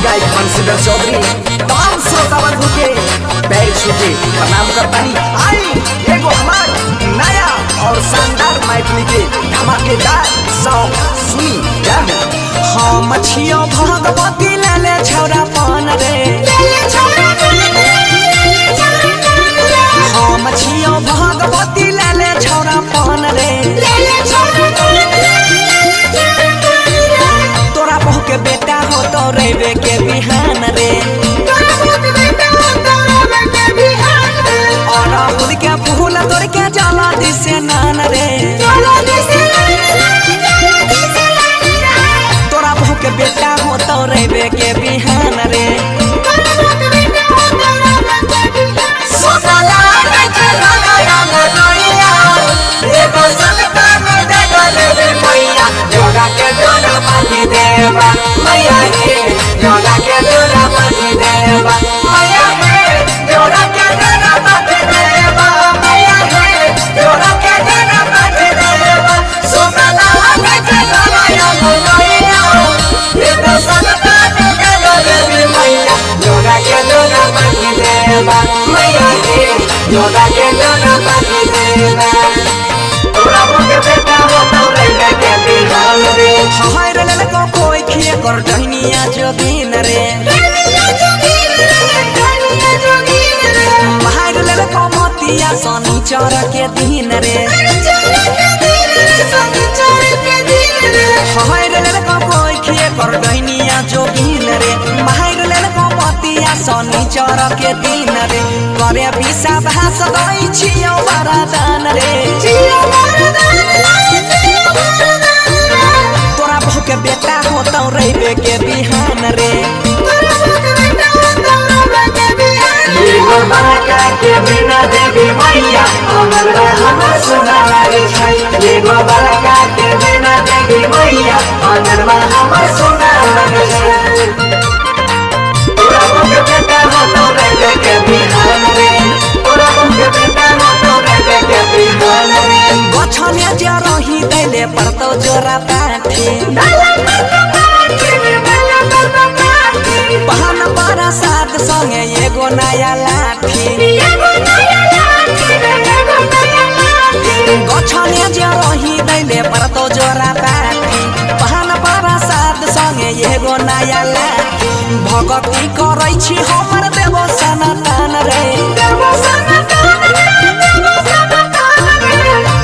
गायक बंशीधर चौधरी तमाम श्रोता बंधु के पैर छू के प्रणाम करता ही आई एगो हमार नया और शानदार मैथिली के धमाकेदार सॉन्ग सुनी जान। हम छियो भगवती लाले छौरा पान रे, हम छियो भगवती लाले छौरा पान रे, तोरा बहू के बेटा हो तो रेबे के बिहान रे, और राहुल के फूल तोड़ के जला दिसे नान रे, तोरा बहू के बेटा हो तो रेबे के बिहान रे। कोई खिए कर डहनिया जोगिन रे, बाहर ले को मोतिया सोनी चोर के दिन रे, बाहर ले को कोई खिए कर डहनिया जोगिन रे, बाहर ले को मोतिया सोनी चोर के दिन रे, करे बिसा भास गई छियो वरदान रे, तोरा बहू के बेटा हो तो रेबे के बिहान रे, के बिना देवी मैया अंगना हमर सुनार छै, एगो बड़का के बिना देवी मैया अंगना हमर सुनार छै। तोरा के बेटा हो तो रेबे के बिहान रे, तोरा के बेटा हो तो रेबे के बिहान रे, गछने जे रही दैले परतो जोरा पाठी, बहन बड़ा साथ संगे एगो नया लाठी, गछने जे रही दैले परतो जोरा पाठी, बहन बड़ा साथ संगे एगो नया लाठी, भगती करै छी हमर देवो सनातन रे,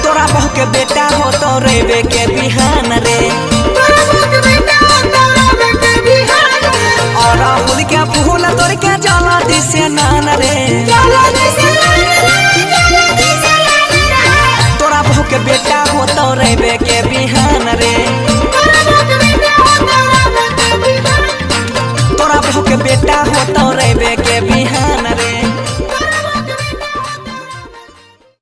तोरा बहू के बेटा हो तो रेबे के बिहान रे, और राहुल के फूल तोड़ के जला दिसे नान रे, तोरा बहू के बेटा हो तो रेबे के बिहान रे, तोरा बहू के बेटा हो तो